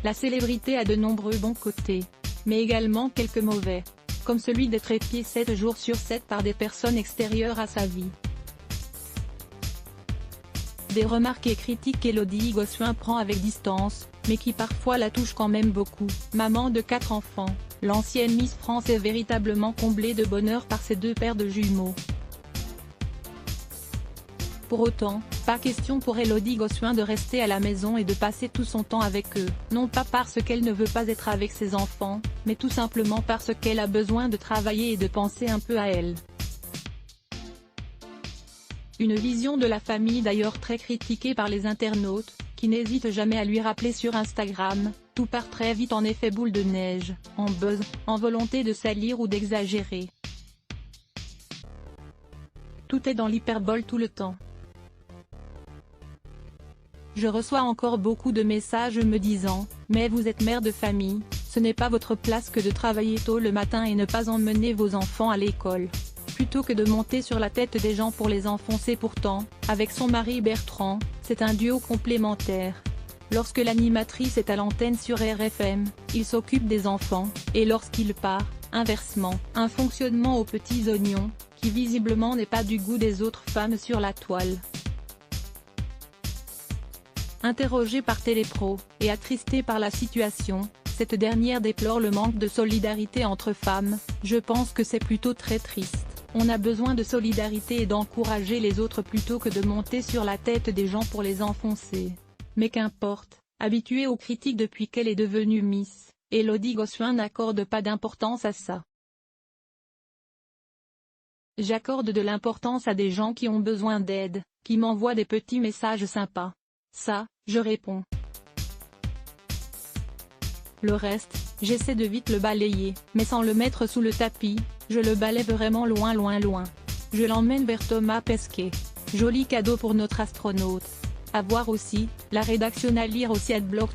La célébrité a de nombreux bons côtés, mais également quelques mauvais, comme celui d'être épié 7 jours sur 7 par des personnes extérieures à sa vie. Des remarques et critiques qu'Élodie Gossuin prend avec distance, mais qui parfois la touchent quand même beaucoup. Maman de 4 enfants, l'ancienne Miss France est véritablement comblée de bonheur par ses 2 paires de jumeaux. Pour autant, pas question pour Élodie Gossuin de rester à la maison et de passer tout son temps avec eux, non pas parce qu'elle ne veut pas être avec ses enfants, mais tout simplement parce qu'elle a besoin de travailler et de penser un peu à elle. Une vision de la famille d'ailleurs très critiquée par les internautes, qui n'hésitent jamais à lui rappeler sur Instagram, tout part très vite en effet boule de neige, en buzz, en volonté de salir ou d'exagérer. Tout est dans l'hyperbole tout le temps. Je reçois encore beaucoup de messages me disant « Mais vous êtes mère de famille, ce n'est pas votre place que de travailler tôt le matin et ne pas emmener vos enfants à l'école. Plutôt que de monter sur la tête des gens pour les enfoncer pourtant, avec son mari Bertrand, c'est un duo complémentaire. Lorsque l'animatrice est à l'antenne sur RFM, il s'occupe des enfants, et lorsqu'il part, inversement, un fonctionnement aux petits oignons, qui visiblement n'est pas du goût des autres femmes sur la toile. » Interrogée par Télépro, et attristée par la situation, cette dernière déplore le manque de solidarité entre femmes. « Je pense que c'est plutôt très triste. On a besoin de solidarité et d'encourager les autres plutôt que de monter sur la tête des gens pour les enfoncer. Mais qu'importe, habituée aux critiques depuis qu'elle est devenue Miss, Élodie Gossuin n'accorde pas d'importance à ça. J'accorde de l'importance à des gens qui ont besoin d'aide, qui m'envoient des petits messages sympas. Ça, je réponds. Le reste, j'essaie de vite le balayer, mais sans le mettre sous le tapis, je le balaie vraiment loin loin loin. Je l'emmène vers Thomas Pesquet. Joli cadeau pour notre astronaute. À voir aussi, la rédaction à lire aussi @blog.